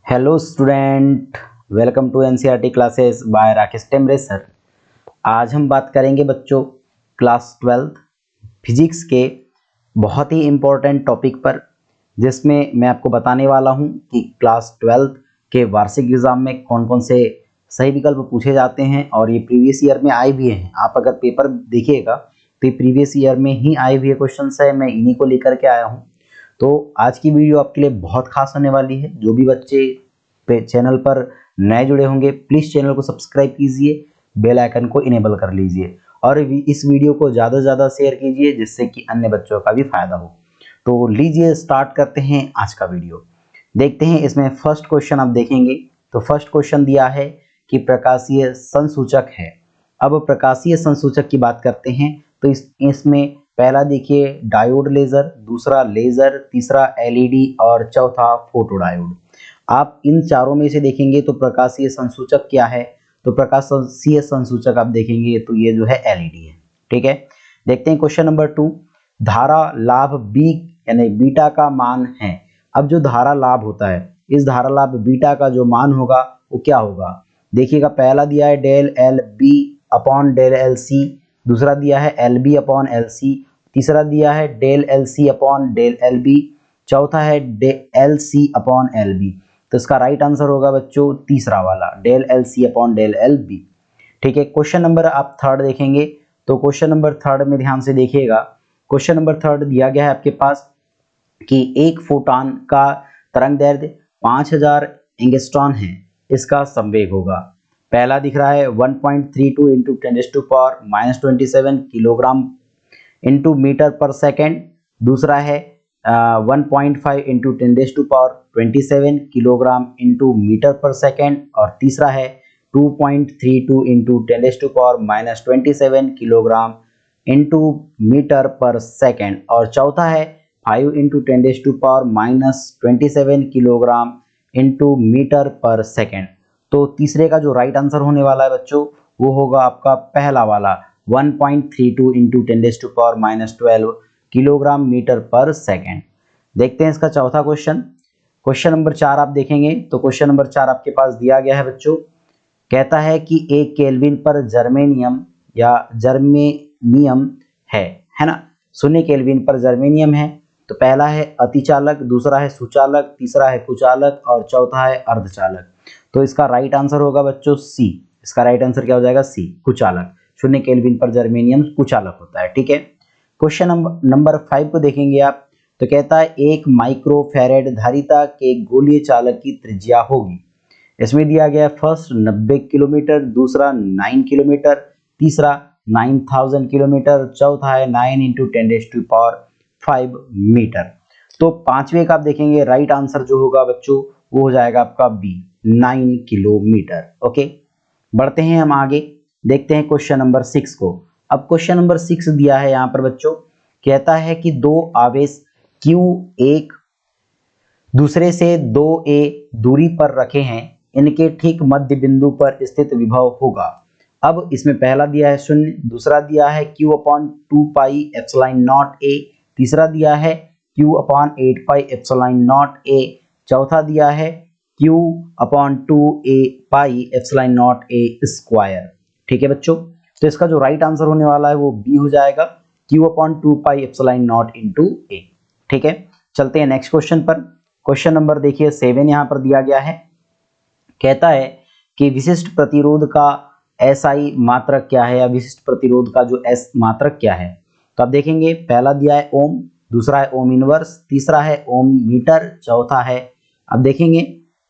Hello student, welcome to NCERT classes by Rakesh Temre sir. आज हम बात करेंगे बच्चों क्लास 12 फिजिक्स के बहुत ही इम्पोर्टेंट टॉपिक पर, जिसमें मैं आपको बताने वाला हूं कि क्लास 12 के वार्षिक एग्जाम में कौन कौन से सही विकल्प पूछे जाते हैं और ये प्रीवियस ईयर में आए भी हैं। आप अगर पेपर देखिएगा तो ये प्रीवियस ईयर में ही आए हुए क्वेश्चन है, मैं इन्हीं को लेकर के आया हूँ। तो आज की वीडियो आपके लिए बहुत खास होने वाली है। जो भी बच्चे चैनल पर नए जुड़े होंगे प्लीज़ चैनल को सब्सक्राइब कीजिए, बेल आइकन को इनेबल कर लीजिए और इस वीडियो को ज़्यादा से ज़्यादा शेयर कीजिए जिससे कि अन्य बच्चों का भी फायदा हो। तो लीजिए स्टार्ट करते हैं आज का वीडियो। देखते हैं इसमें फर्स्ट क्वेश्चन आप देखेंगे तो फर्स्ट क्वेश्चन दिया है कि प्रकाशीय संसूचक है। अब प्रकाशीय संसूचक की बात करते हैं तो इसमें पहला देखिए डायोड लेजर, दूसरा लेजर, तीसरा एलईडी और चौथा फोटो डायोड। आप इन चारों में से देखेंगे तो प्रकाशीय संसूचक क्या है, तो प्रकाशीय संसूचक आप देखेंगे तो ये जो है एलईडी है। ठीक है, देखते हैं क्वेश्चन नंबर 2। धारा लाभ बी यानी बीटा का मान है। अब जो धारा लाभ होता है, इस धारा लाभ बीटा का जो मान होगा वो क्या होगा, देखिएगा पहला दिया है del L B upon del L C, दूसरा दिया है L B upon L C, तीसरा दिया है del L C upon del L B, चौथा है L C upon L B. तो इसका राइट आंसर होगा बच्चों तीसरा वाला del L C upon del L B. ठीक है, क्वेश्चन नंबर आप थर्ड देखेंगे तो क्वेश्चन नंबर थर्ड में ध्यान से देखिएगा। क्वेश्चन नंबर थर्ड दिया गया है आपके पास कि एक फोटॉन का तरंग दैर्ध्य 5000 एंगस्ट्रॉन है, इसका संवेग होगा। पहला दिख रहा है 1.32 इंटू 10⁻⁻27 किलोग्राम इंटू मीटर पर सेकेंड, दूसरा है 1.5 इंटू 10⁻27 किलोग्राम इंटू मीटर पर सेकेंड और तीसरा है 2.32 इंटू 10⁻⁻27 किलोग्राम इंटू मीटर पर सेकेंड और चौथा है 5 इंटू 10⁻⁻27 किलोग्राम इंटू मीटर पर सेकेंड। तो तीसरे का जो राइट आंसर होने वाला है बच्चों वो होगा आपका पहला वाला 1.32 इंटू 10⁻⁻12 किलोग्राम मीटर पर सेकेंड। देखते हैं इसका चौथा क्वेश्चन। क्वेश्चन नंबर 4 आप देखेंगे तो क्वेश्चन नंबर 4 आपके पास दिया गया है बच्चों, कहता है कि 1 केल्विन पर जर्मेनियम या जर्मेनियम है ना, 0 केल्विन पर जर्मेनियम है। तो पहला है अतिचालक, दूसरा है सुचालक, तीसरा है कुचालक और चौथा है अर्धचालक। तो इसका राइट आंसर होगा बच्चों सी। इसका राइट आंसर क्या हो जाएगा, सी कुचालक। 0 केल्विन पर जर्मेनियम कुचालक होता है। ठीक है, क्वेश्चन नंबर 5 को देखेंगे आप तो कहता है 1 माइक्रोफैरेड धारिता के गोलीय चालक की त्रिज्या होगी। इसमें दिया गया फर्स्ट 90 किलोमीटर, दूसरा 9 किलोमीटर, तीसरा 9000 किलोमीटर, चौथा है 9 इंटू 10⁵ मीटर। तो पांचवे का आप देखेंगे राइट आंसर जो होगा बच्चों वो हो जाएगा आपका बी 9 किलोमीटर। ओके, बढ़ते हैं हम आगे, देखते हैं क्वेश्चन नंबर 6 को। अब क्वेश्चन नंबर 6 दिया है यहाँ पर बच्चों, कहता है कि दो आवेश Q एक दूसरे से 2a दूरी पर रखे हैं, इनके ठीक मध्य बिंदु पर स्थित विभव होगा। अब इसमें पहला दिया है 0, दूसरा दिया है Q/2πε0a, तीसरा दिया है Q/8πε0a, चौथा दिया है Q/2a/πε0a²। ठीक है बच्चों, तो इसका जो राइट आंसर होने वाला है वो बी हो जाएगा Q/2πε0 a। ठीक है, चलते हैं नेक्स्ट क्वेश्चन पर। क्वेश्चन नंबर देखिए 7 यहाँ पर दिया गया है, कहता है कि विशिष्ट प्रतिरोध का एसआई मात्रक क्या है या विशिष्ट प्रतिरोध का जो एस मात्रक क्या है। तो आप देखेंगे पहला दिया है ओम, दूसरा है ओम इनवर्स, तीसरा है ओम मीटर, चौथा है, अब देखेंगे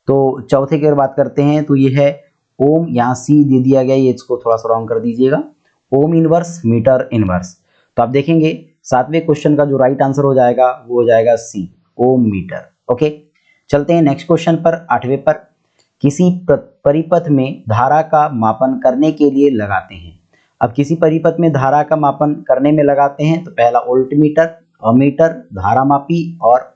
तो चौथे की अगर बात करते हैं तो ये है ओम, यहाँ सी दे दिया गया, ये इसको थोड़ा सा रॉन्ग कर दीजिएगा, ओम इनवर्स मीटर इनवर्स। तो आप देखेंगे सातवें क्वेश्चन का जो राइट आंसर हो जाएगा वो हो जाएगा सी ओम मीटर। ओके, चलते हैं नेक्स्ट क्वेश्चन पर 8वें पर। किसी परिपथ में धारा का मापन करने के लिए लगाते हैं। अब किसी परिपथ में धारा का मापन करने में लगाते हैं तो पहला वोल्टमीटर, अमीटर, धारामापी और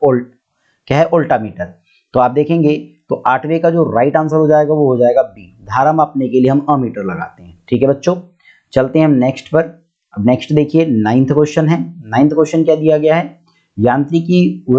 क्या है उल्टामीटर। तो आप देखेंगे तो 8वें का जो राइट आंसर हो जाएगा वो हो जाएगा बी, धारा मापने के लिए हम अमीटर लगाते हैं। ठीक है बच्चों, चलते हैं हम नेक्स्ट पर। अब नेक्स्ट देखिए 9th क्वेश्चन है। 9th क्वेश्चन क्या दिया गया है, यांत्रिक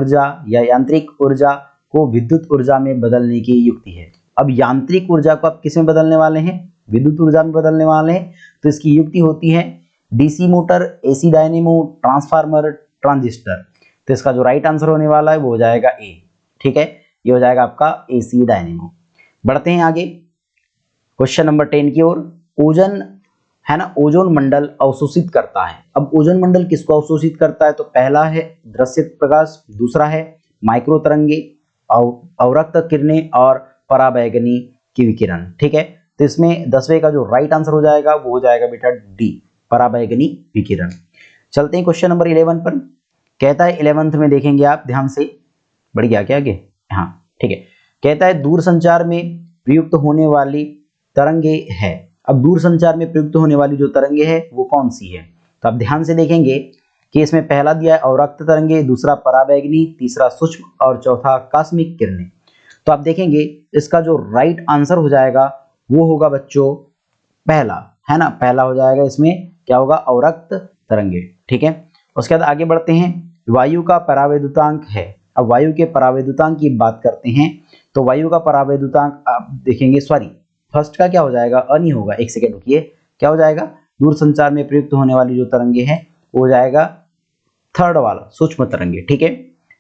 ऊर्जा को विद्युत ऊर्जा में बदलने की युक्ति है। अब यांत्रिक ऊर्जा को आप किस में बदलने वाले हैं, विद्युत ऊर्जा में बदलने वाले हैं, तो इसकी युक्ति होती है DC motor, AC dynamo, transformer, transistor. तो इसका जो राइट आंसर होने वाला है वो हो जाएगा ए। ठीक है, ये हो जाएगा आपका एसी डायनेमो। बढ़ते हैं आगे क्वेश्चन नंबर 10 की ओर। ओजन है ना, ओजोन मंडल अवशोषित करता है। अब ओजोन मंडल किसको अवशोषित करता है, तो पहला है दृश्य प्रकाश, दूसरा है माइक्रो तरंगे, अवरक्त किरणें और पराबैंगनी की विकिरण। ठीक है, तो इसमें 10वें का जो राइट आंसर हो जाएगा वो हो जाएगा बेटा डी, पराबैंगनी विकिरण। चलते हैं क्वेश्चन नंबर 11 पर। कहता है 11th में देखेंगे आप ध्यान से, बढ़ गया क्या आगे, हाँ ठीक है। कहता है दूरसंचार में प्रयुक्त होने वाली तरंगे है। अब दूरसंचार में प्रयुक्त होने वाली जो तरंगे है वो कौन सी है, तो आप ध्यान से देखेंगे कि इसमें पहला दिया है अवरक्त तरंगे, दूसरा पराबैंगनी, तीसरा सूक्ष्म और चौथा आकस्मिक किरणें। तो आप देखेंगे इसका जो राइट आंसर हो जाएगा वो होगा बच्चों पहला, है ना, पहला हो जाएगा। इसमें क्या होगा, अवरक्त तरंगे। ठीक है, उसके बाद आगे बढ़ते हैं। वायु का परावैद्युतांक है। अब वायु के परावैद्युतांक की बात करते हैं, तो वायु का परावैद्युतांक आप देखेंगे, सॉरी फर्स्ट का क्या हो जाएगा, अ नहीं होगा, एक सेकेंड रुकिए, क्या हो जाएगा, दूरसंचार में प्रयुक्त होने वाली जो तरंगे हैं वो हो जाएगा थर्ड वाला, सूक्ष्म तरंगे। ठीक है,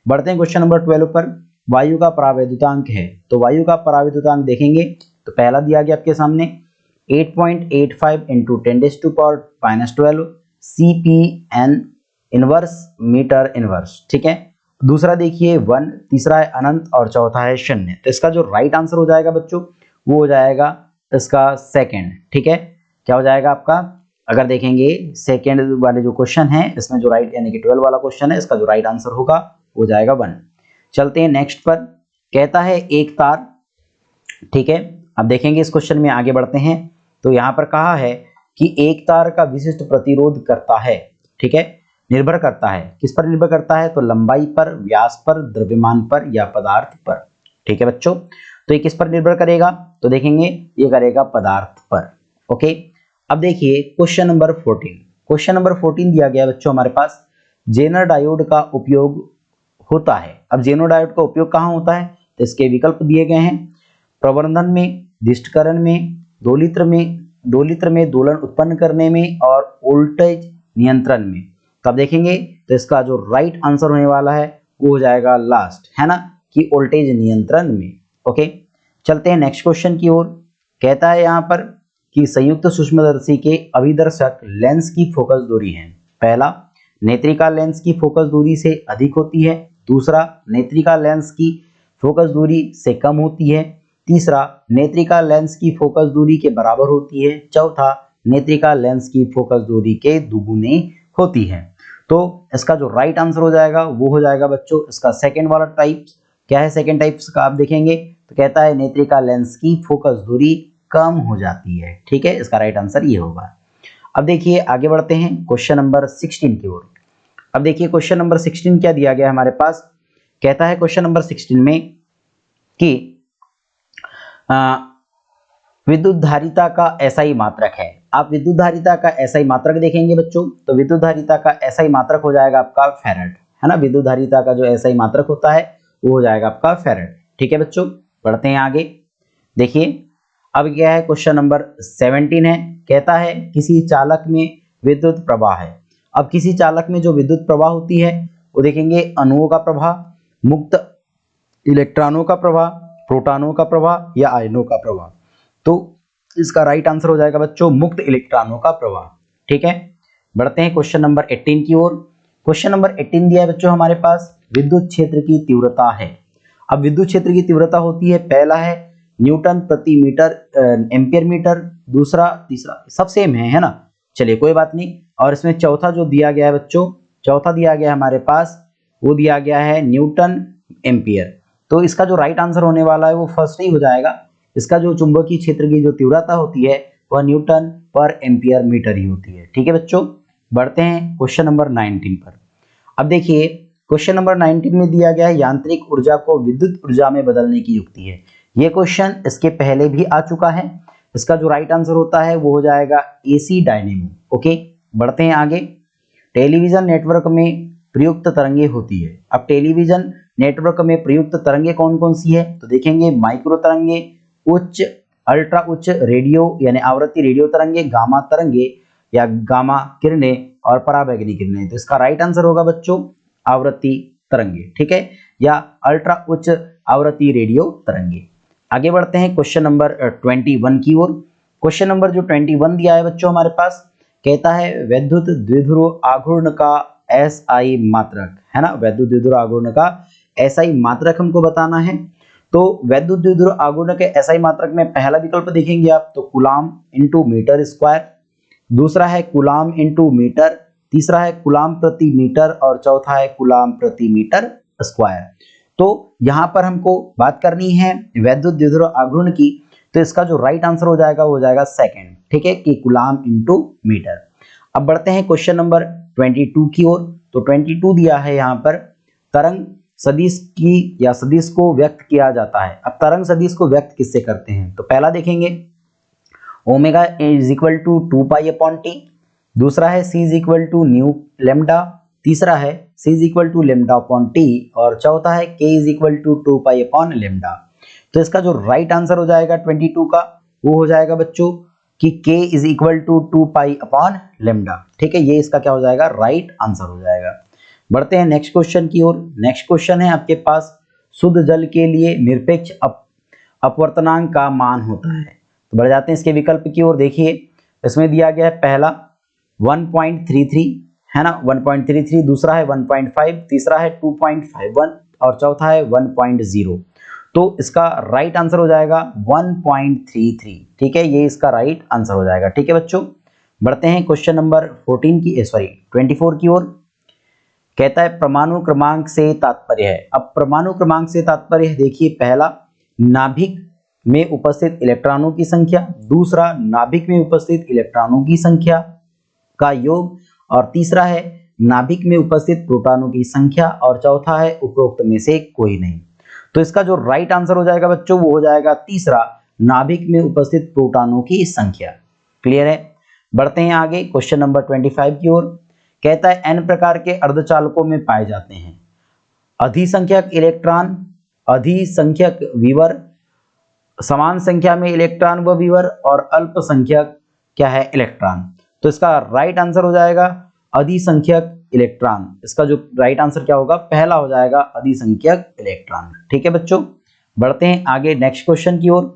बढ़ते हैं क्वेश्चन नंबर 12 पर। वायु का परावैद्युतांक है, तो वायु का परावैद्युतांक देखेंगे तो पहला दिया गया आपके सामने 8.85 into 10⁻⁻12 CPN inverse metre inverse. ठीक है, दूसरा देखिए 1, तीसरा है अनंत और चौथा है शून्य। तो इसका जो राइट आंसर हो जाएगा बच्चों वो हो जाएगा इसका सेकंड। ठीक है, क्या हो जाएगा आपका, अगर देखेंगे सेकंड वाले जो क्वेश्चन है इसमें जो राइट यानी कि 12 वाला क्वेश्चन है, इसका जो राइट आंसर होगा वो जाएगा 1। चलते हैं नेक्स्ट पर। कहता है एक तार, ठीक है, अब देखेंगे इस क्वेश्चन में आगे बढ़ते हैं। तो यहाँ पर कहा है कि एक तार का विशिष्ट प्रतिरोध करता है। ठीक है, निर्भर करता है, किस पर निर्भर करता है, तो लंबाई पर, व्यास पर, द्रव्यमान पर या पदार्थ पर। ठीक है बच्चों, तो ये किस पर निर्भर करेगा, तो देखेंगे ये करेगा पदार्थ पर। ओके, अब देखिए क्वेश्चन नंबर 14। क्वेश्चन नंबर 14 दिया गया बच्चों हमारे पास, जेनर डायोड का उपयोग होता है। अब जेनर डायोड का उपयोग कहाँ होता है, तो इसके विकल्प दिए गए हैं, प्रवर्धन में, दिष्टकरण में, दोलित्र में दोलन उत्पन्न करने में और वोल्टेज नियंत्रण में। तो आप देखेंगे तो इसका जो राइट आंसर होने वाला है वो हो जाएगा लास्ट, है ना, कि वोल्टेज नियंत्रण में। ओके, चलते हैं नेक्स्ट क्वेश्चन की ओर। कहता है यहाँ पर कि संयुक्त सूक्ष्मदर्शी के अभिदर्शक लेंस की फोकस दूरी है। पहला, नेत्रिका लेंस की फोकस दूरी से अधिक होती है। दूसरा, नेत्रिका लेंस की फोकस दूरी से कम होती है। तीसरा, नेत्रिका लेंस की फोकस दूरी के बराबर होती है। चौथा, नेत्रिका लेंस की फोकस दूरी के दुगुने होती है। तो इसका जो राइट आंसर हो जाएगा वो हो जाएगा बच्चों इसका सेकंड वाला टाइप। क्या है सेकंड टाइप का, आप देखेंगे तो कहता है नेत्रिका लेंस की फोकस दूरी कम हो जाती है। ठीक है, इसका राइट आंसर ये होगा। अब देखिए आगे बढ़ते हैं क्वेश्चन नंबर 16 की ओर। अब देखिए क्वेश्चन नंबर 16 क्या दिया गया हमारे पास। कहता है क्वेश्चन नंबर 16 में कि विद्युत धारिता का एसआई मात्रक है। आप विद्युत धारिता का एसआई मात्रक देखेंगे बच्चों, तो विद्युत धारिता का एसआई मात्रक हो जाएगा आपका फैराड, है ना। विद्युत धारिता का जो एसआई मात्रक होता है वो हो जाएगा आपका फैराड। ठीक है बच्चों, बढ़ते हैं आगे। देखिए अब क्या है, क्वेश्चन नंबर 17 है। कहता है किसी चालक में विद्युत प्रवाह है। अब किसी चालक में जो विद्युत प्रवाह होती है वो देखेंगे अणुओं का प्रवाह, मुक्त इलेक्ट्रॉनों का प्रवाह, प्रोटॉनों का प्रवाह या आयनों का प्रवाह। तो इसका राइट आंसर हो जाएगा बच्चों मुक्त इलेक्ट्रॉनों का प्रवाह। ठीक है, बढ़ते हैं क्वेश्चन नंबर 18 की ओर। क्वेश्चन नंबर 18 दिया है बच्चों हमारे पास, विद्युत क्षेत्र की तीव्रता है। अब विद्युत क्षेत्र की तीव्रता होती है, पहला है न्यूटन प्रति मीटर एम्पियर मीटर, दूसरा तीसरा सब सेम है ना, चलिए कोई बात नहीं। और इसमें चौथा जो दिया गया है बच्चों, चौथा दिया गया है हमारे पास, वो दिया गया है न्यूटन एम्पियर। तो इसका जो राइट आंसर होने वाला है वो फर्स्ट ही हो जाएगा। इसका जो चुंबकीय क्षेत्र की जो तीव्रता होती है वह न्यूटन पर एम्पियर मीटर ही होती है। ठीक है बच्चों, बढ़ते हैं क्वेश्चन नंबर 19 पर। अब देखिए क्वेश्चन नंबर 19 में दिया गया है यांत्रिक ऊर्जा को विद्युत ऊर्जा में बदलने की युक्ति है। ये क्वेश्चन इसके पहले भी आ चुका है। इसका जो राइट आंसर होता है वो हो जाएगा एसी डायनेमो। ओके, बढ़ते हैं आगे। टेलीविजन नेटवर्क में प्रयुक्त तरंगे होती है। अब टेलीविजन नेटवर्क में प्रयुक्त तरंगे कौन कौन सी है, तो देखेंगे माइक्रो तरंगे, उच्च अल्ट्रा उच्च रेडियो यानी आवृत्ति रेडियो तरंगे, गामा तरंगे या गामा किरणें और पराबैंगनी किरणें। तो इसका राइट आंसर होगा बच्चों आवृत्ति तरंगे, ठीक है, या अल्ट्रा उच्च आवृत्ति रेडियो तरंगे। आगे बढ़ते हैं क्वेश्चन नंबर 21 की ओर। क्वेश्चन नंबर जो 21 दिया है बच्चों हमारे पास, कहता है वैद्युत द्विध्रुव आघूर्ण का एसआई मात्रक, है ना, वैद्युत द्विध्रुव आघूर्ण का एसआई मात्रक हमको बताना है। तो वैद्युत द्विध्रुव आघूर्ण के एसआई मात्रक में पहला विकल्प देखेंगे आप तो कूलाम इंटू मीटर स्क्वायर, दूसरा है कूलाम इंटू मीटर, तीसरा है कूलाम प्रति मीटर और चौथा है कूलाम प्रति मीटर स्क्वायर। तो यहाँ पर हमको बात करनी है वैद्युत द्विध्रुव आघूर्ण की, तो इसका जो राइट आंसर हो जाएगा वो हो जाएगा सेकंड, ठीक है, कि कूलाम इंटू मीटर। अब बढ़ते हैं क्वेश्चन नंबर 22 की ओर। तो 22 दिया है यहाँ पर तरंग सदिश की या सदिश को व्यक्त किया जाता है। अब तरंग सदिश को व्यक्त किससे करते हैं, तो पहला देखेंगे omega is equal to 2 pi upon T, दूसरा है C is equal to nu lambda, तीसरा है C is equal to lambda upon T और चौथा है K is equal to 2 pi upon lambda. तो इसका जो राइट आंसर हो जाएगा 22 का वो हो जाएगा बच्चों कि k is equal to 2 pi upon lambda, ठीक है, ये इसका क्या हो जाएगा राइट आंसर हो जाएगा। बढ़ते हैं नेक्स्ट क्वेश्चन की ओर। नेक्स्ट क्वेश्चन है आपके पास शुद्ध जल के लिए निरपेक्ष अपवर्तनांक का मान होता है। तो बढ़ जाते हैं इसके विकल्प की ओर। देखिए इसमें दिया गया है पहला 1.33, है ना, 1.33, दूसरा है 1.5, तीसरा है 2.51 और चौथा है 1.0। तो इसका राइट आंसर हो जाएगा 1.33, ठीक है, ये इसका राइट आंसर हो जाएगा, ठीक है बच्चों। बढ़ते हैं क्वेश्चन नंबर 24 की ओर। कहता है परमाणु क्रमांक से तात्पर्य है। अब परमाणु क्रमांक से तात्पर्य है, देखिए पहला नाभिक में उपस्थित इलेक्ट्रॉनों की संख्या, दूसरा नाभिक में उपस्थित इलेक्ट्रॉनों की संख्या का योग और तीसरा है नाभिक में उपस्थित प्रोटॉनों की संख्या और चौथा है उपरोक्त में से कोई नहीं। तो इसका जो राइट आंसर हो जाएगा बच्चों वो हो जाएगा तीसरा नाभिक में उपस्थित प्रोटॉनों की संख्या। क्लियर है। बढ़ते हैं आगे क्वेश्चन नंबर 25 की ओर। कहता है n प्रकार के अर्धचालकों में पाए जाते हैं अधिसंख्यक इलेक्ट्रॉन, अधिसंख्यक विवर, समान संख्या में इलेक्ट्रॉन व विवर और अल्पसंख्यक क्या है इलेक्ट्रॉन। तो इसका राइट आंसर हो जाएगा अधिसंख्यक इलेक्ट्रॉन। इसका जो राइट आंसर क्या होगा पहला हो जाएगा अधिसंख्यक इलेक्ट्रॉन, ठीक है बच्चों। बढ़ते हैं आगे नेक्स्ट क्वेश्चन की ओर।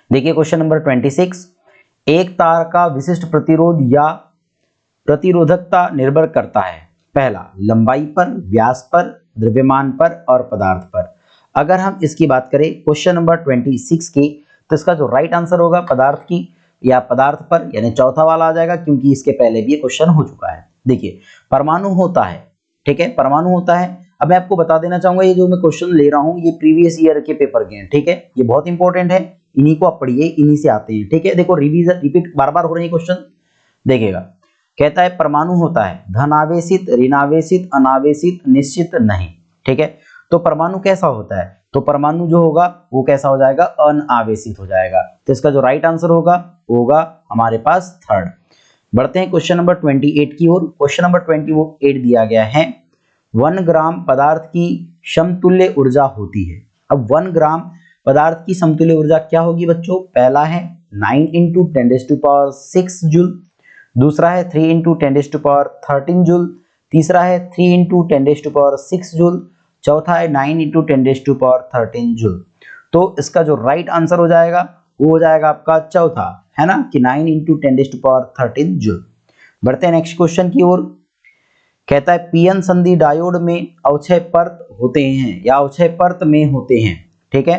देखिए क्वेश्चन नंबर 26, एक तार का विशिष्ट प्रतिरोध या प्रतिरोधकता निर्भर करता है पहला लंबाई पर, व्यास पर, द्रव्यमान पर और पदार्थ पर। अगर हम इसकी बात करें क्वेश्चन नंबर 26 की, तो इसका जो राइट आंसर होगा पदार्थ की या पदार्थ पर, यानी चौथा वाला आ जाएगा क्योंकि इसके पहले भी ये क्वेश्चन हो चुका है। देखिए परमाणु होता है, ठीक है, परमाणु होता है। अब मैं आपको बता देना चाहूंगा ये जो मैं क्वेश्चन ले रहा हूँ ये प्रीवियस ईयर के पेपर के हैं, ठीक है, ये बहुत इंपॉर्टेंट है, इन्हीं को आप पढ़िए, इन्हीं से आते हैं, ठीक है। देखो रिवीजन रिपीट बार बार हो रहे हैं क्वेश्चन, देखिएगा। कहता है परमाणु होता है धनावेशित, ऋणावेशित, अनावेशित, निश्चित नहीं, ठीक है। तो परमाणु कैसा होता है, तो परमाणु जो होगा वो कैसा हो जाएगा अनावेशित हो जाएगा। तो इसका जो राइट आंसर होगा हमारे पास थर्ड। बढ़ते हैं क्वेश्चन नंबर 28 की ओर। क्वेश्चन नंबर 28 दिया गया है 1 ग्राम पदार्थ की समतुल्य ऊर्जा होती है। अब 1 ग्राम पदार्थ की समतुल्य ऊर्जा क्या होगी बच्चों, पहला है 9 × 10⁶ जूल, दूसरा है 3 × 10⁻13 जूल, तीसरा है 3 × 10⁶ जूल, चौथा है 9 × 10⁻13 जूल। तो इसका जो राइट आंसर हो जाएगा वो हो जाएगा आपका चौथा, है ना, कि 9 × 10⁻13 जूल। बढ़ते हैं नेक्स्ट क्वेश्चन की ओर। कहता है पीएन संधि डायोड में अवक्षय परत होते हैं या अवक्षय परत में होते हैं, ठीक है।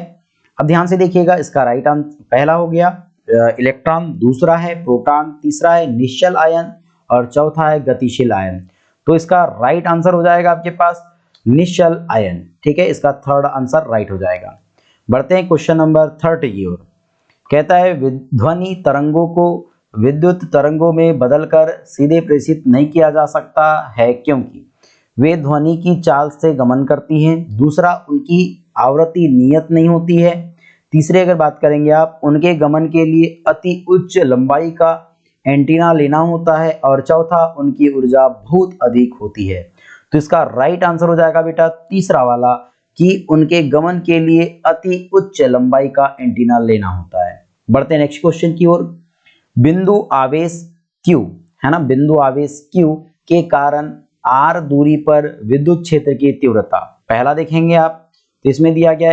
अब ध्यान से देखिएगा, इसका राइट आंसर पहला हो गया इलेक्ट्रॉन, दूसरा है प्रोटॉन, तीसरा है निश्चल आयन और चौथा है गतिशील आयन। तो इसका राइट आंसर हो जाएगा आपके पास निश्चल आयन, ठीक है, इसका थर्ड आंसर राइट हो जाएगा। बढ़ते हैं क्वेश्चन नंबर 30 की ओर। कहता है ध्वनि तरंगों को विद्युत तरंगों में बदलकर सीधे प्रेषित नहीं किया जा सकता है क्योंकि वे ध्वनि की चाल से गमन करती हैं, दूसरा उनकी आवृत्ति नियत नहीं होती है, तीसरे अगर बात करेंगे आप उनके गमन के लिए अति उच्च लंबाई का एंटीना लेना होता है और चौथा उनकी ऊर्जा बहुत अधिक होती है। तो इसका राइट आंसर हो जाएगा बेटा तीसरा वाला कि उनके गमन के लिए अति उच्च लंबाई का एंटीना लेना होता है। बढ़ते हैं नेक्स्ट क्वेश्चन की ओर। बिंदु आवेश Q है ना, बिंदु आवेश Q के कारण R दूरी पर विद्युत क्षेत्र की तीव्रता पहला देखेंगे आप, तो इसमें दिया गया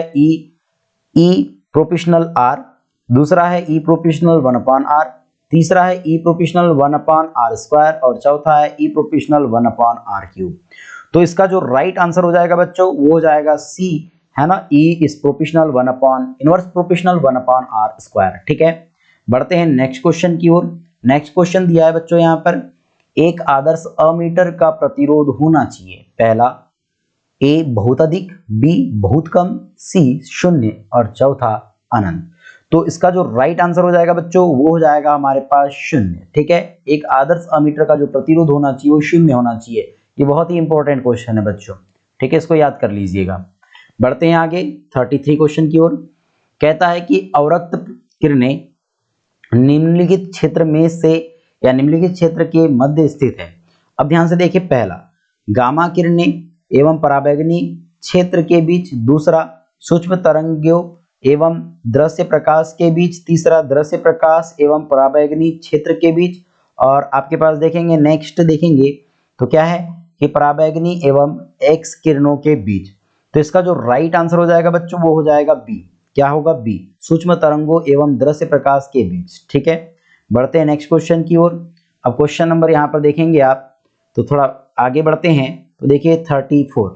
E प्रोपोर्शनल R, दूसरा है E प्रोपोर्शनल 1/R, तीसरा है E प्रोपोर्शनल 1/R² और चौथा है E प्रोपोर्शनल 1/R³। तो इसका जो राइट आंसर हो जाएगा बच्चों वो हो जाएगा C है ना, E इज प्रोपोर्शनल 1/इनवर्स प्रोपोर्शनल 1/R²। ठीक है, बढ़ते हैं नेक्स्ट क्वेश्चन की ओर। नेक्स्ट क्वेश्चन दिया है बच्चों यहाँ पर, एक आदर्श अमीटर का प्रतिरोध होना चाहिए। पहला A बहुत अधिक, B बहुत कम, C शून्य और चौथा अनंत। तो इसका जो राइट आंसर हो जाएगा बच्चों वो हो जाएगा हमारे पास शून्य। ठीक है, एक आदर्श अमीटर का जो प्रतिरोध होना चाहिए वो शून्य होना चाहिए। ये बहुत ही इंपॉर्टेंट क्वेश्चन है बच्चों, ठीक है, इसको याद कर लीजिएगा। बढ़ते हैं आगे 33 क्वेश्चन की ओर। कहता है कि अवरक्त किरणें निम्नलिखित क्षेत्र में से या निम्नलिखित क्षेत्र के मध्य स्थित है। अब ध्यान से देखिए, पहला गामा किरणें एवं पराबैंगनी क्षेत्र के बीच, दूसरा सूक्ष्म तरंगों एवं दृश्य प्रकाश के बीच, तीसरा दृश्य प्रकाश एवं पराबैंगनी क्षेत्र के बीच, और आपके पास देखेंगे नेक्स्ट देखेंगे तो क्या है कि पराबैंगनी एवं एक्स किरणों के बीच। तो इसका जो राइट आंसर हो जाएगा बच्चों वो हो जाएगा बी। क्या होगा? बी, सूक्ष्म तरंगों एवं दृश्य प्रकाश के बीच। ठीक है, बढ़ते हैं नेक्स्ट क्वेश्चन की ओर। अब क्वेश्चन नंबर यहाँ पर देखेंगे आप, तो थोड़ा आगे बढ़ते हैं तो देखिए 34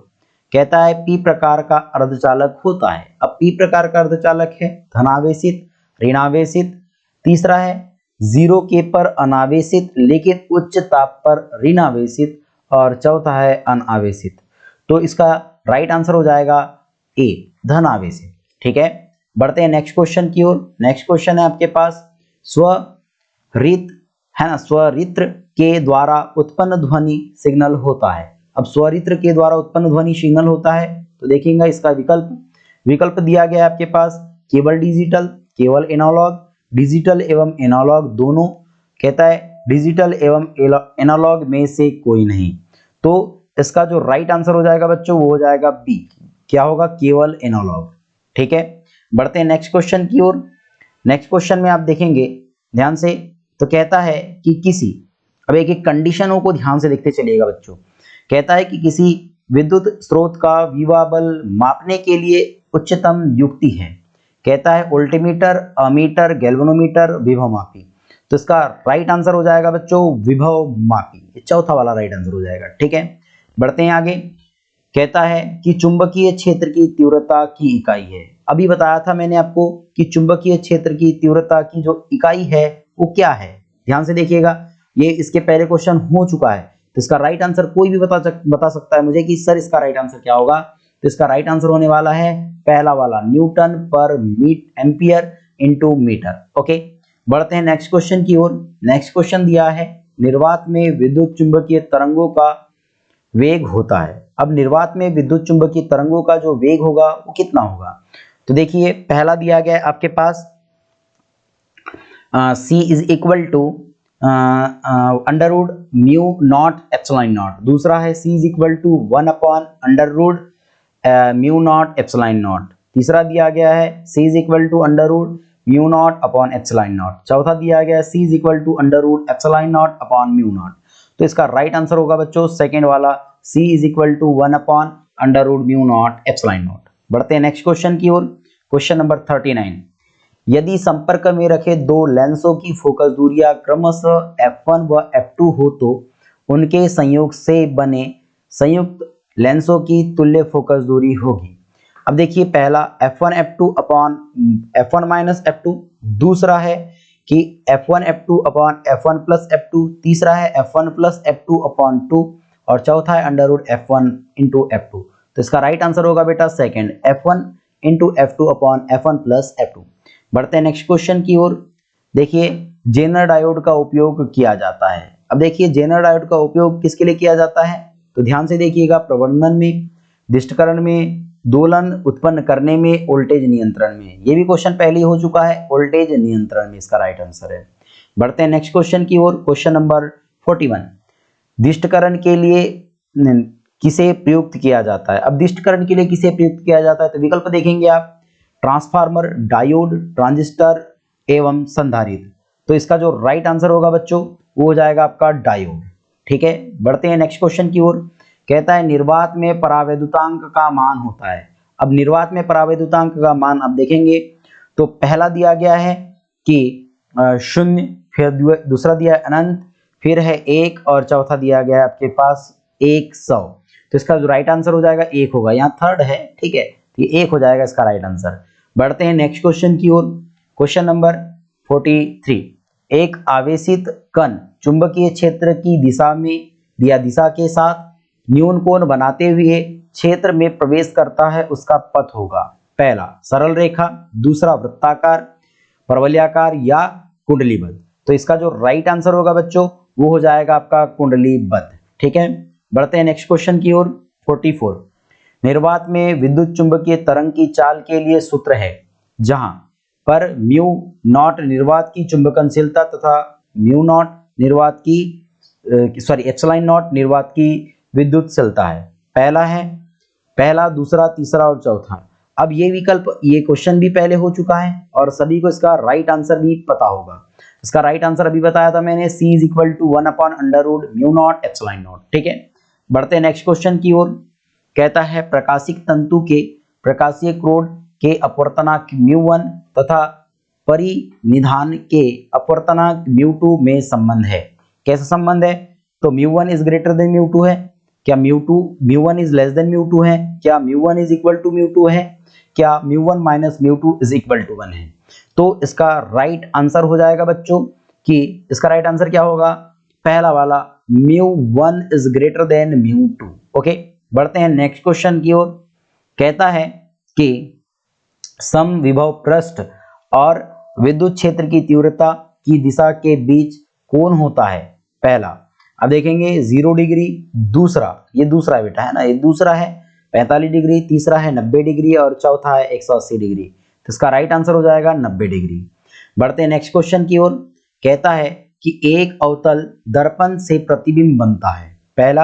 कहता है पी प्रकार का अर्धचालक होता है। अब पी प्रकार का अर्धचालक है धनावेशित, ऋणावेशित, तीसरा है 0K पर अनावेशित लेकिन उच्च ताप पर ऋणावेशित, और चौथा है अनावेशित। तो इसका राइट आंसर हो जाएगा ए, धनावेशित। ठीक है, बढ़ते हैं नेक्स्ट क्वेश्चन की ओर। नेक्स्ट क्वेश्चन है आपके पास, स्वरित है ना, स्वरित्र के द्वारा उत्पन्न ध्वनि सिग्नल होता है। अब स्वरित्र के द्वारा उत्पन्न ध्वनि सिग्नल होता है तो देखेंगे इसका विकल्प दिया गया है आपके पास, केवल डिजिटल, केवल एनालॉग, डिजिटल एवं एनालॉग दोनों, कहता है डिजिटल एवं एनालॉग में से कोई नहीं। तो इसका जो राइट आंसर हो जाएगा बच्चों वो हो जाएगा बी। क्या होगा? केवल एनालॉग। ठीक है, बढ़ते हैं नेक्स्ट क्वेश्चन की ओर। नेक्स्ट क्वेश्चन में आप देखेंगे ध्यान से, तो कहता है कि किसी, अब एक एक कंडीशनों को ध्यान से देखते चलिएगा बच्चों। कहता है कि किसी विद्युत स्रोत का विभव बल मापने के लिए उच्चतम युक्ति है। कहता है वोल्टमीटर, अमीटर, गैल्वेनोमीटर, विभव मापी। तो इसका राइट आंसर हो जाएगा बच्चों विभव मापी, ये चौथा वाला राइट आंसर हो जाएगा। ठीक है, बढ़ते हैं आगे। कहता है कि चुंबकीय क्षेत्र की तीव्रता की इकाई है। अभी बताया था मैंने आपको कि चुंबकीय क्षेत्र की तीव्रता की जो इकाई है वो क्या है। ध्यान से देखिएगा, ये इसके पहले क्वेश्चन हो चुका है, तो इसका राइट आंसर कोई भी बता सकता है मुझे कि सर इसका राइट आंसर क्या होगा। तो इसका राइट आंसर होने वाला है पहला वाला, न्यूटन पर एम्पियर इंटू मीटर। ओके, बढ़ते हैं नेक्स्ट क्वेश्चन की ओर। नेक्स्ट क्वेश्चन दिया है निर्वात में विद्युत चुंबकीय तरंगों का वेग होता है। अब निर्वात में विद्युत चुंबकीय तरंगों का जो वेग होगा वो कितना होगा? तो देखिए पहला दिया गया है आपके पास C is equal to under root mu naught epsilon naught, दूसरा है C is equal to 1/√, mu naught epsilon naught, तीसरा दिया गया है C is equal to under root mu naught upon epsilon naught, चौथा दिया गया है C is equal to under root epsilon naught upon mu naught. तो इसका राइट आंसर होगा बच्चों सेकेंड वाला, C is equal to 1/√μ not epsilon not. बढ़ते हैं नेक्स्ट क्वेश्चन की ओर। क्वेश्चन नंबर 39, यदि संपर्क में रखे दो लेंसों की फोकस दूरियां क्रमशः f1 व f2 हो तो उनके संयोग से बने संयुक्त लेंसों की तुल्य फोकस दूरी होगी। अब देखिए पहला f1 f2 upon f1 minus f2, दूसरा है कि f1 f2 upon f1 plus f2, तीसरा है f1 प्लस f2 अपॉन 2 और चौथा है under root f1 into f2। तो इसका राइट आंसर होगा बेटा second, f1 into f2 upon f1 plus f2। बढ़ते हैं नेक्स्ट क्वेश्चन की ओर। देखिए जेनर डायोड का उपयोग किया जाता है। अब देखिए जेनर डायोड का उपयोग किसके लिए किया जाता है? तो ध्यान से देखिएगा, प्रवर्धन में, दिष्टकरण में, दोलन उत्पन्न करने में, वोल्टेज नियंत्रण में। ये भी क्वेश्चन पहले हो चुका है, वोल्टेज नियंत्रण में इसका राइट आंसर है। बढ़ते हैं नेक्स्ट क्वेश्चन की ओर। क्वेश्चन नंबर 41, दिष्टकरण के लिए किसे प्रयुक्त किया जाता है? अपदिष्टकरण के लिए किसे प्रयुक्त किया जाता है? तो विकल्प देखेंगे आप, ट्रांसफार्मर, डायोड, ट्रांजिस्टर एवं संधारित्र। तो इसका जो राइट आंसर होगा बच्चों वो हो जाएगा आपका डायोड। ठीक है, बढ़ते हैं नेक्स्ट क्वेश्चन की ओर। कहता है निर्वात में परावैद्युतांक का मान होता है। अब निर्वात में परावैद्युतांक का मान अब देखेंगे तो पहला दिया गया है कि 0, फिर दूसरा दिया है अनंत, फिर है 1 और चौथा दिया गया है आपके पास 100। तो इसका जो राइट आंसर हो जाएगा 1 होगा, यहाँ थर्ड है, ठीक है, तो ये 1 हो जाएगा इसका राइट आंसर। बढ़ते हैं नेक्स्ट क्वेश्चन की ओर। Question number 43। एक आवेशित कण चुंबकीय क्षेत्र की दिशा में या दिशा के साथ न्यून कोण बनाते हुए क्षेत्र में प्रवेश करता है, उसका पथ होगा पहला सरल रेखा, दूसरा वृत्ताकार, परवलयाकार या कुंडलीबद्ध। तो इसका जो राइट आंसर होगा बच्चों वो हो जाएगा आपका कुंडलीबद्ध। ठीक है, बढ़ते हैं नेक्स्ट क्वेश्चन की ओर। 44। निर्वात में विद्युत चुंबकीय तरंग की चाल के लिए सूत्र है जहां पर म्यू नॉट निर्वात की चुंबकनशीलता तथा म्यू नॉट निर्वात की एप्सिलॉन नॉट निर्वात की विद्युतशीलता है। पहला, दूसरा, तीसरा और चौथा। अब ये विकल्प, ये क्वेश्चन भी पहले हो चुका है और सभी को इसका राइट आंसर भी पता होगा। इसका राइट आंसर अभी बताया था मैंने, C = 1/√μ0 एप्सिलॉन नॉट। ठीक है, बढ़ते हैं नेक्स्ट क्वेश्चन की ओर। कहता है प्रकाशिक तंतु के प्रकाशीय क्रोड के अपवर्तनांक μ1 तथा परिनिधान के अपवर्तनांक μ2 में संबंध है। कैसा संबंध है? तो μ1 इज ग्रेटर देन μ2 है, क्या μ1 इज लेस देन μ2 है, क्या μ1 इज इक्वल टू μ2 है, क्या μ1 माइनस μ2 इज इक्वल टू 1 है। तो इसका राइट आंसर हो जाएगा बच्चों कि इसका राइट आंसर क्या होगा? पहला वाला μ1 इज ग्रेटर देन μ2। ओके, बढ़ते हैं नेक्स्ट क्वेश्चन की ओर। कहता है कि समविभव पृष्ठ और विद्युत क्षेत्र की तीव्रता की दिशा के बीच कोण होता है पहला, अब देखेंगे 0 डिग्री, दूसरा, ये दूसरा बेटा है ना, ये दूसरा है 45 डिग्री, तीसरा है 90 डिग्री और चौथा है 180 डिग्री। तो इसका राइट आंसर हो जाएगा 90 डिग्री। बढ़ते हैं नेक्स्ट क्वेश्चन की ओर। कहता है कि एक अवतल दर्पण से प्रतिबिंब बनता है, पहला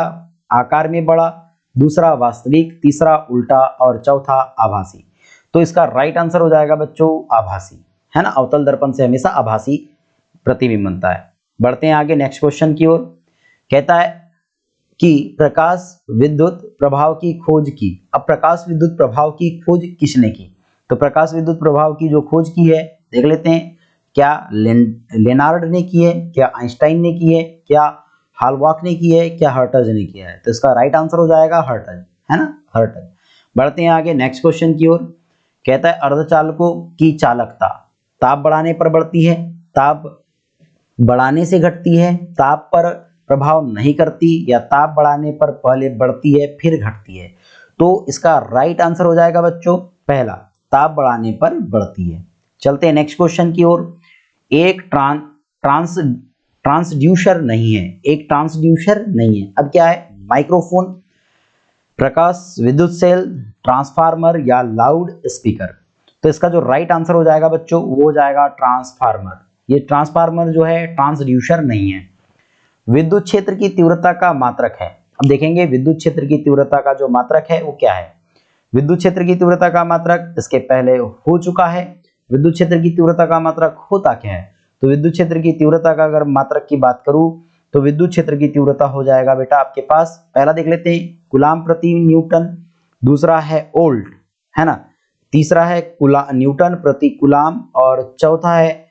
आकार में बड़ा, दूसरा वास्तविक, तीसरा उल्टा और चौथा आभासी। तो इसका राइट आंसर हो जाएगा बच्चों आभासी, है ना, अवतल दर्पण से हमेशा आभासी प्रतिबिंब बनता है। बढ़ते हैं आगे नेक्स्ट क्वेश्चन की ओर। कहता है कि प्रकाश विद्युत प्रभाव की खोज की। अब प्रकाश विद्युत प्रभाव की खोज किसने की? तो प्रकाश विद्युत प्रभाव की जो खोज की है देख लेते हैं, क्या लेनार्ड ने की है, क्या आइंस्टाइन ने की है, क्या हालवाक ने की है, क्या हर्टज ने किया है। तो इसका राइट आंसर हो जाएगा हर्टज, है ना, हर्टज। बढ़ते हैं आगे नेक्स्ट क्वेश्चन की ओर। कहता है अर्धचालकों की चालकता ताप बढ़ाने पर बढ़ती है, ताप बढ़ाने से घटती है, ताप पर प्रभाव नहीं करती, या ताप बढ़ाने पर पहले बढ़ती है फिर घटती है। तो इसका राइट आंसर हो जाएगा बच्चों पहला, ताप बढ़ाने पर बढ़ती है। चलते हैं नेक्स्ट क्वेश्चन की ओर। एक ट्रांसड्यूसर नहीं है, एक ट्रांसड्यूसर नहीं है। अब क्या है? माइक्रोफोन, प्रकाश विद्युत सेल, ट्रांसफार्मर या लाउड स्पीकर। तो इसका जो राइट आंसर हो जाएगा बच्चों वो हो जाएगा ट्रांसफार्मर। ये ट्रांसफार्मर जो है ट्रांसड्यूसर नहीं है। विद्युत क्षेत्र की तीव्रता का मात्रक है। अब देखेंगे विद्युत क्षेत्र की तीव्रता का जो मात्रक है वो क्या है। विद्युत क्षेत्र की तीव्रता का मात्रक इसके पहले हो चुका है। विद्युत क्षेत्र की तीव्रता का मात्रक होता क्या है? तो विद्युत क्षेत्र की तीव्रता का अगर मात्रक की बात करूं तो विद्युत क्षेत्र की तीव्रता हो जाएगा बेटा आपके पास, पहला देख लेते हैं कूलाम प्रति न्यूटन, दूसरा है वोल्ट, है ना, तीसरा है न्यूटन प्रति कूलाम और चौथा है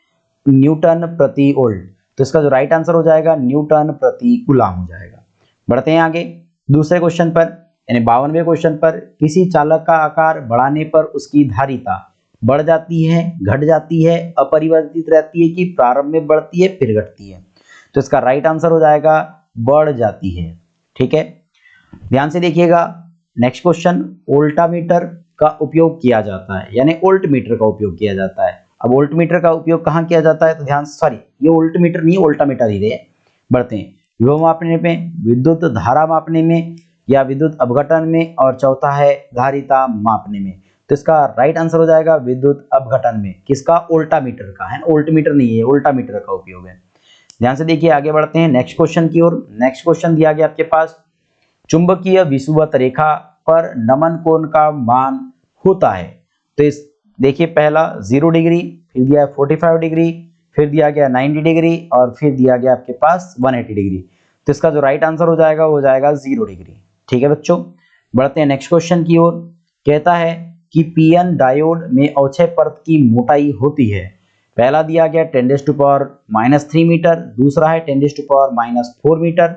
न्यूटन प्रति वोल्ट। तो इसका जो राइट आंसर हो जाएगा न्यूटन प्रति कूलाम हो जाएगा। बढ़ते हैं आगे दूसरे क्वेश्चन पर, यानी 52वें क्वेश्चन पर। किसी चालक का आकार बढ़ाने पर उसकी धारिता बढ़ जाती है, घट जाती है, अपरिवर्तित रहती है कि प्रारंभ में बढ़ती है फिर घटती है। तो इसका राइट आंसर हो जाएगा बढ़ जाती है। ठीक है, ध्यान से देखिएगा नेक्स्ट क्वेश्चन। वोल्टामीटर का उपयोग किया जाता है, यानी वोल्ट मीटर का उपयोग किया जाता है। अब वोल्ट मीटर का उपयोग कहाँ किया जाता है? तो ध्यान, सॉरी ये वोल्ट मीटर नहीं, वोल्टामीटर ही रहे। बढ़ते हैं विभव मापने में, विद्युत धारा मापने में या विद्युत अपघटन में, और चौथा है धारिता मापने में। तो इसका राइट आंसर हो जाएगा विद्युत अपघटन में। किसका? वोल्टामीटर का, है, वोल्ट मीटर नहीं है, वोल्टामीटर का उपयोग है। ध्यान से देखिए आगे बढ़ते हैं नेक्स्ट क्वेश्चन की ओर। नेक्स्ट क्वेश्चन दिया गया आपके पास चुंबकीय विषुवत रेखा पर नमन कोण का मान होता है। तो इस देखिए पहला 0 डिग्री, फिर दिया है 45 डिग्री, फिर दिया गया 90 डिग्री और फिर दिया गया आपके पास 180 डिग्री। तो इसका जो राइट आंसर हो जाएगा वो हो जाएगा 0 डिग्री। ठीक है बच्चों, बढ़ते हैं नेक्स्ट क्वेश्चन की ओर। कहता है कि पीएन डायोड में अवक्षय परत की मोटाई होती है। पहला दिया गया 10⁻³ मीटर, दूसरा है 10⁻⁴ मीटर,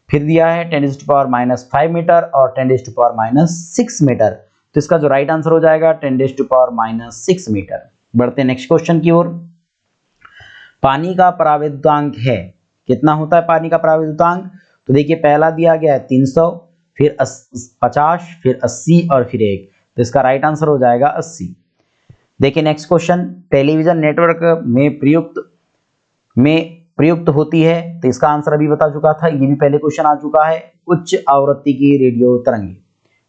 फिर दिया है 10⁻⁵ मीटर और 10⁻�6 मीटर। तो इसका जो राइट आंसर हो जाएगा 10⁻�6 मीटर। बढ़ते हैं नेक्स्ट क्वेश्चन की ओर। पानी का परावैद्युतांक है, कितना होता है पानी का परावैद्युतांक? तो देखिए पहला दिया गया है 300, फिर 50, फिर 80 और फिर 1। तो इसका राइट आंसर हो जाएगा 80। देखिए नेक्स्ट क्वेश्चन, टेलीविजन नेटवर्क में प्रयुक्त होती है। तो इसका आंसर अभी बता चुका था, ये भी पहले क्वेश्चन आ चुका है, उच्च आवृत्ति की रेडियो तरंगे।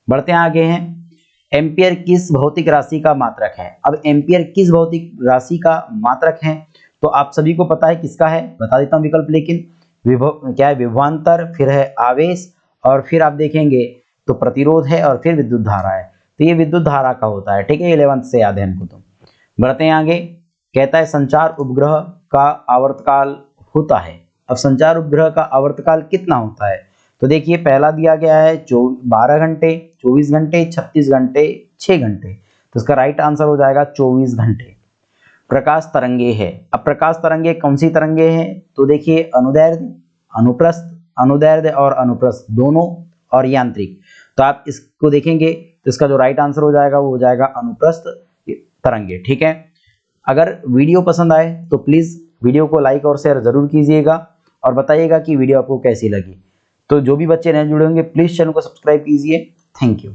बढ़ते हैं आगे हैं, एम्पियर किस भौतिक राशि का मात्रक है? अब एम्पियर किस भौतिक राशि का मात्रक है तो आप सभी को पता है किसका है, बता देता हूं विकल्प, लेकिन क्या है? विभवांतर, फिर है आवेश और फिर आप देखेंगे तो प्रतिरोध है और फिर विद्युत धारा है। तो ये विद्युत धारा का होता है। ठीक है, 11th से याद है हमको। तो बढ़ते हैं आगे, कहता है संचार उपग्रह का आवर्तकाल होता है। अब संचार उपग्रह का आवर्तकाल कितना होता है? तो देखिए पहला दिया गया है 12 घंटे, 24 घंटे, 36 घंटे, 6 घंटे। तो इसका राइट आंसर हो जाएगा 24 घंटे। प्रकाश तरंगे है। अब प्रकाश तरंगे कौन सी तरंगे हैं? तो देखिए अनुदैर्ध्य, अनुप्रस्थ, अनुदैर्ध्य और अनुप्रस्थ दोनों और यांत्रिक। तो आप इसको देखेंगे तो इसका जो राइट आंसर हो जाएगा वो हो जाएगा अनुप्रस्थ तरंगे। ठीक है, अगर वीडियो पसंद आए तो प्लीज वीडियो को लाइक और शेयर जरूर कीजिएगा और बताइएगा कि वीडियो आपको कैसी लगी। तो जो भी बच्चे नए जुड़े होंगे प्लीज चैनल को सब्सक्राइब कीजिए। Thank you.